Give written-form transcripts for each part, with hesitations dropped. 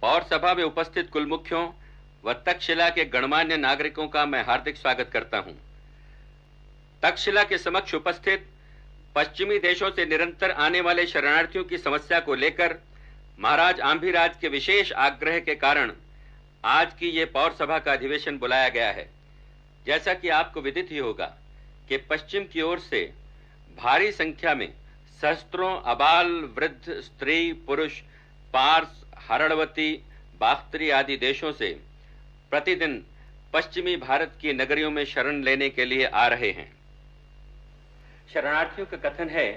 पौर सभा में उपस्थित कुल मुख्यों व तक्षशिला के गणमान्य नागरिकों का मैं हार्दिक स्वागत करता हूं। तक्षशिला के समक्ष उपस्थित पश्चिमी देशों से निरंतर आने वाले शरणार्थियों की समस्या को लेकर महाराज आंभीराज के विशेष आग्रह के कारण आज की ये पौर सभा का अधिवेशन बुलाया गया है। जैसा कि आपको विदित ही होगा कि पश्चिम की ओर से भारी संख्या में सहस्त्रों अबाल, वृद्ध, स्त्री, पुरुष, पारस, हरणवती, बाख्तरी आदि देशों से प्रतिदिन पश्चिमी भारत की नगरियों में शरण लेने के लिए आ रहे हैं। शरणार्थियों का कथन है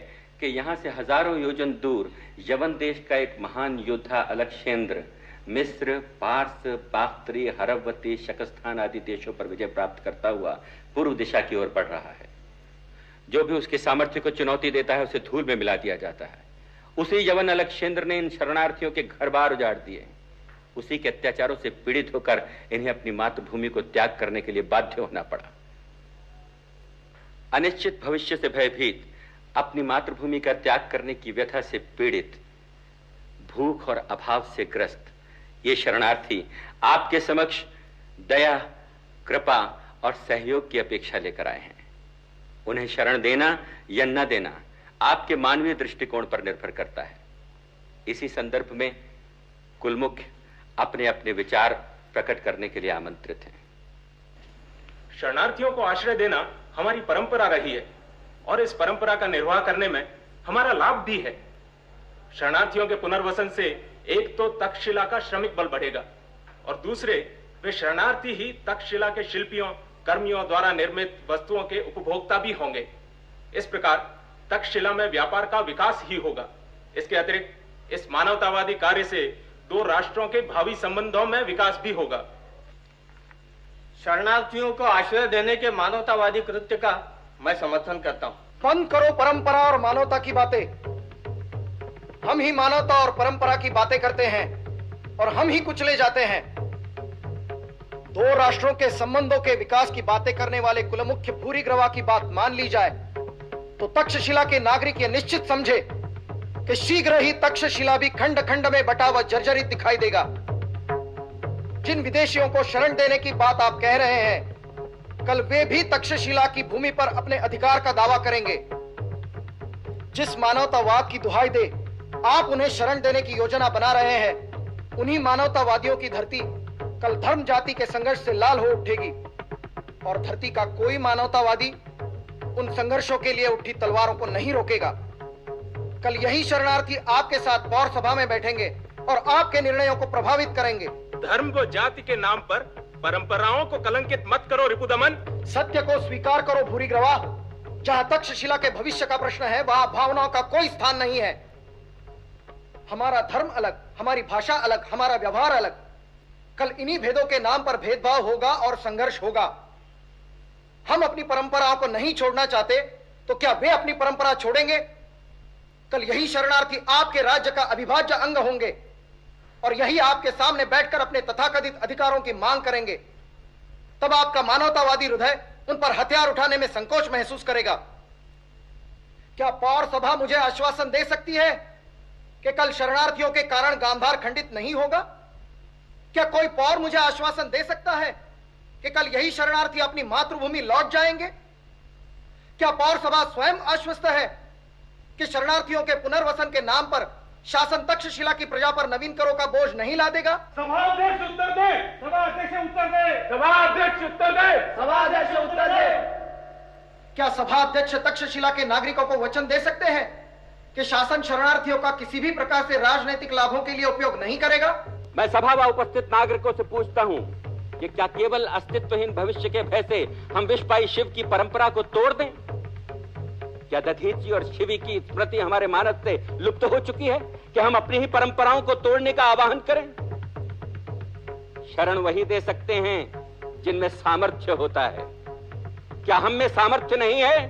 कि यहां से हजारों योजन दूर यवन देश का एक महान योद्धा अलक्षेंद्र मिस्र, पारस, बाख्तरी, हरवती, शकस्थान आदि देशों पर विजय प्राप्त करता हुआ पूर्व दिशा की ओर बढ़ रहा है। जो भी उसके सामर्थ्य को चुनौती देता है उसे धूल में मिला दिया जाता है। उसी यवन अलक्षेंद्र ने इन शरणार्थियों के घर बार उजाड़ दिए। उसी के अत्याचारों से पीड़ित होकर इन्हें अपनी मातृभूमि को त्याग करने के लिए बाध्य होना पड़ा। अनिश्चित भविष्य से भयभीत, अपनी मातृभूमि का त्याग करने की व्यथा से पीड़ित, भूख और अभाव से ग्रस्त ये शरणार्थी आपके समक्ष दया, कृपा और सहयोग की अपेक्षा लेकर आए हैं। उन्हें शरण देना या न देना आपके मानवीय दृष्टिकोण पर निर्भर करता है। इसी संदर्भ में कुल मुख्य अपने अपने विचार प्रकट करने के लिए आमंत्रित हैं। शरणार्थियों को आश्रय देना हमारी परंपरा रही है और इस परंपरा का निर्वाह करने में हमारा लाभ भी है। शरणार्थियों के पुनर्वसन से एक तो तक्षशिला का श्रमिक बल बढ़ेगा और दूसरे वे शरणार्थी ही तक्षशिला के शिल्पियों, कर्मियों द्वारा निर्मित वस्तुओं के उपभोक्ता भी होंगे। इस प्रकार तक्षशिला में व्यापार का विकास ही होगा। इसके अतिरिक्त इस मानवतावादी कार्य से दो राष्ट्रों के भावी संबंधों में विकास भी होगा। शरणार्थियों को आश्रय देने के मानवतावादी कृत्य का मैं समर्थन करता हूँ। बंद करो परंपरा और मानवता की बातें। हम ही मानवता और परंपरा की बातें करते हैं और हम ही कुचले जाते हैं। दो राष्ट्रों के संबंधों के विकास की बातें करने वाले कुलमुख्य भूरिग्रवा की बात मान ली जाए तो तक्षशिला के नागरिक ये निश्चित समझे कि शीघ्र ही तक्षशिला भी खंड खंड में बटा व जर्जरित दिखाई देगा। जिन विदेशियों को शरण देने की बात आप कह रहे हैं, कल वे भी तक्षशिला की भूमि पर अपने अधिकार का दावा करेंगे। जिस मानवतावाद की दुहाई दे आप उन्हें शरण देने की योजना बना रहे हैं, उन्हीं मानवतावादियों की धरती कल धर्म जाति के संघर्ष से लाल हो उठेगी और धरती का कोई मानवतावादी उन संघर्षों के लिए उठी तलवारों को नहीं रोकेगा। कल यही शरणार्थी आपके साथ पौर सभा में बैठेंगे और आपके निर्णयों को प्रभावित करेंगे। धर्म व जाति के नाम पर परंपराओं को कलंकित मत करो रिपुदमन। सत्य को स्वीकार करो भूरिग्रवा। जहां तक्षशिला के भविष्य का प्रश्न है वहां भावनाओं का कोई स्थान नहीं है। हमारा धर्म अलग, हमारी भाषा अलग, हमारा व्यवहार अलग। कल इन्हीं भेदों के नाम पर भेदभाव होगा और संघर्ष होगा। हम अपनी परंपराओं को नहीं छोड़ना चाहते तो क्या वे अपनी परंपरा छोड़ेंगे? कल यही शरणार्थी आपके राज्य का अविभाज्य अंग होंगे और यही आपके सामने बैठकर अपने तथाकथित अधिकारों की मांग करेंगे। तब आपका मानवतावादी हृदय उन पर हथियार उठाने में संकोच महसूस करेगा। क्या पौर सभा मुझे आश्वासन दे सकती है कि कल शरणार्थियों के कारण गांधार खंडित नहीं होगा? क्या कोई पौर मुझे आश्वासन दे सकता है कि कल यही शरणार्थी अपनी मातृभूमि लौट जाएंगे? क्या पौर सभा स्वयं आश्वस्त है कि शरणार्थियों के पुनर्वसन के नाम पर शासन तक्षशिला की प्रजा पर नवीन करों का बोझ नहीं ला देगा? सभाध्यक्ष उत्तर दे। सभाध्यक्ष उत्तर दे। सभाध्यक्ष उत्तर दे। सभाध्यक्ष उत्तर दे। क्या सभाध्यक्ष तक्षशिला के नागरिकों को वचन दे सकते हैं कि शासन शरणार्थियों का किसी भी प्रकार से राजनीतिक लाभों के लिए उपयोग नहीं करेगा? मैं सभा व उपस्थित नागरिकों से पूछता हूं कि क्या केवल अस्तित्वहीन भविष्य के भय से हम विश्वपाई शिव की परंपरा को तोड़ दें? क्या दधीची और शिवी की स्मृति हमारे मानस से लुप्त हो चुकी है कि हम अपनी ही परंपराओं को तोड़ने का आह्वान करें? शरण वही दे सकते हैं जिनमें सामर्थ्य होता है। क्या हम में सामर्थ्य नहीं है?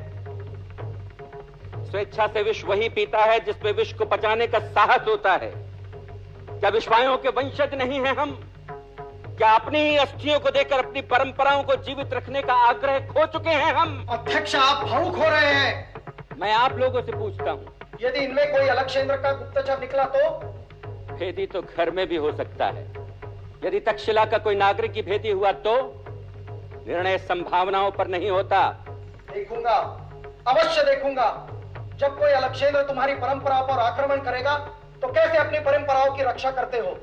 स्वेच्छा से विष वही पीता है जिसमें विष को पचाने का साहस होता है। क्या विश्वायों के वंशज नहीं हैं हम? क्या अपनी ही अस्थियों को देकर अपनी परंपराओं को जीवित रखने का आग्रह खो चुके हैं हम? अध्यक्ष, आप भावुक हो रहे हैं। मैं आप लोगों से पूछता हूं, यदि इनमें कोई अलक्षेंद्र का गुप्तचर निकला तो भेदी तो घर में भी हो सकता है। यदि तक्षशिला का कोई नागरिक ही भेदी हुआ तो निर्णय संभावनाओं पर नहीं होता। देखूंगा, अवश्य देखूंगा। जब कोई अलक्षेंद्र तुम्हारी परंपरा पर आक्रमण करेगा तो कैसे अपनी परंपराओं की रक्षा करते हो।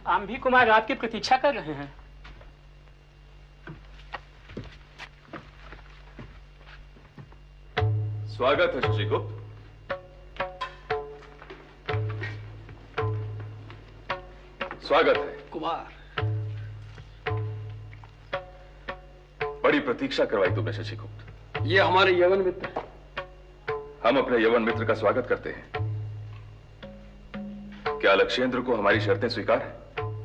आंभी कुमार आपकी प्रतीक्षा कर रहे हैं। स्वागत है शशिगुप्त। स्वागत है कुमार। बड़ी प्रतीक्षा करवाई तुमने शशिगुप्त। ये हमारे यवन मित्र। हम अपने यवन मित्र का स्वागत करते हैं। क्या अलक्षेंद्र को हमारी शर्तें स्वीकार है?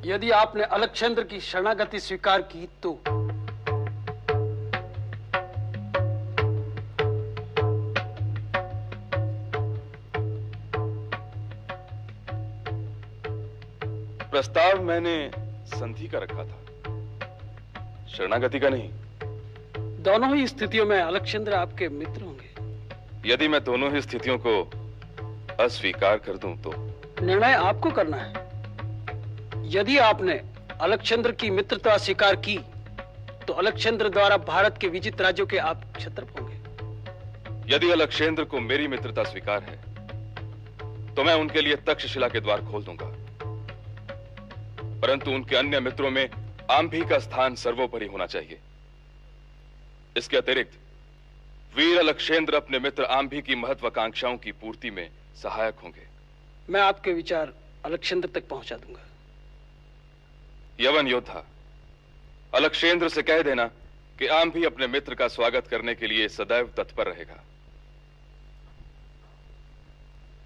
यदि आपने अलक्षेंद्र की शरणागति स्वीकार की तो प्रस्ताव मैंने संधि का रखा था, शरणागति का नहीं। दोनों ही स्थितियों में अलक्षेंद्र आपके मित्र होंगे। यदि मैं दोनों ही स्थितियों को अस्वीकार कर दूं तो? निर्णय आपको करना है। यदि आपने अलक्षेंद्र की मित्रता स्वीकार की तो अलक्षेंद्र द्वारा भारत के विजित राज्यों के आप क्षत्रप होंगे। यदि अलक्षेंद्र को मेरी मित्रता स्वीकार है तो मैं उनके लिए तक्षशिला के द्वार खोल दूंगा, परंतु उनके अन्य मित्रों में आंभी का स्थान सर्वोपरि होना चाहिए। इसके अतिरिक्त वीर अलक्षेंद्र अपने मित्र आंभी की महत्वाकांक्षाओं की पूर्ति में सहायक होंगे। मैं आपके विचार अलक्षेंद्र तक पहुंचा दूंगा। यवन योद्धा, अलक्षेंद्र से कह देना कि आंभी अपने मित्र का स्वागत करने के लिए सदैव तत्पर रहेगा।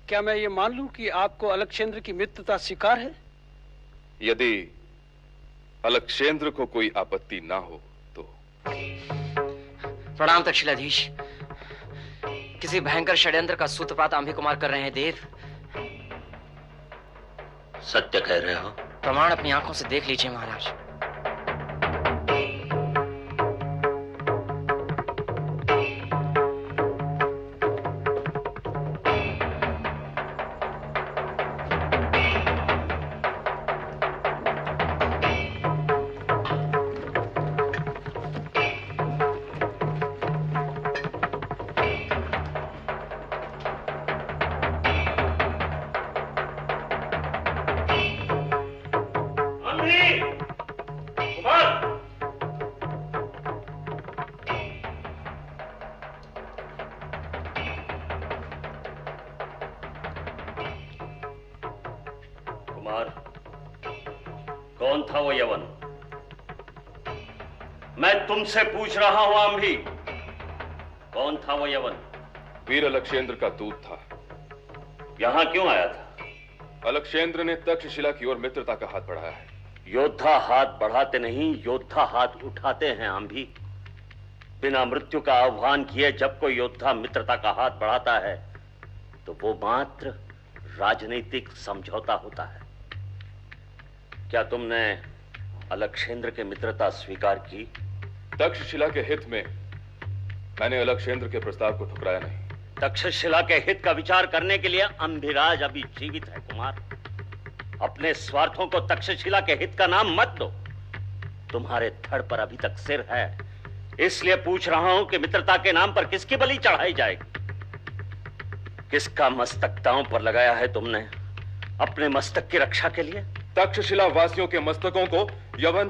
क्या मैं ये मान लूं कि आपको अलक्षेंद्र की मित्रता स्वीकार है? यदि अलक्षेंद्र को कोई आपत्ति ना हो तो। प्रणाम तक्षशिलाधीश। किसी भयंकर षड्यंत्र का सूत्रपात आंभी कुमार कर रहे हैं देव। सत्य कह रहे हो? प्रमाण अपनी आंखों से देख लीजिए महाराज। कौन था वो यवन? मैं तुमसे पूछ रहा हूं आंभी, कौन था वो यवन? वीर अलक्षेंद्र का दूत था। यहां क्यों आया था? अलक्षेंद्र ने तक्षशिला की ओर मित्रता का हाथ बढ़ाया है। योद्धा हाथ बढ़ाते नहीं, योद्धा हाथ उठाते हैं आंभी। बिना मृत्यु का आह्वान किए जब कोई योद्धा मित्रता का हाथ बढ़ाता है तो वो मात्र राजनीतिक समझौता होता है। क्या तुमने अलक्षेंद्र की मित्रता स्वीकार की? तक्षशिला के हित में मैंने अलक्षेंद्र के प्रस्ताव को ठुकराया नहीं। तक्षशिला के हित का विचार करने के लिए अंभिराज अभी जीवित है कुमार। अपने स्वार्थों को तक्षशिला के हित का नाम मत दो। तुम्हारे धड़ पर अभी तक सिर है, इसलिए पूछ रहा हूं कि मित्रता के नाम पर किसकी बलि चढ़ाई जाएगी? किसका मस्तक दांव पर लगाया है तुमने अपने मस्तक की रक्षा के लिए? तक्षशिला वासियों के मस्तकों को यवन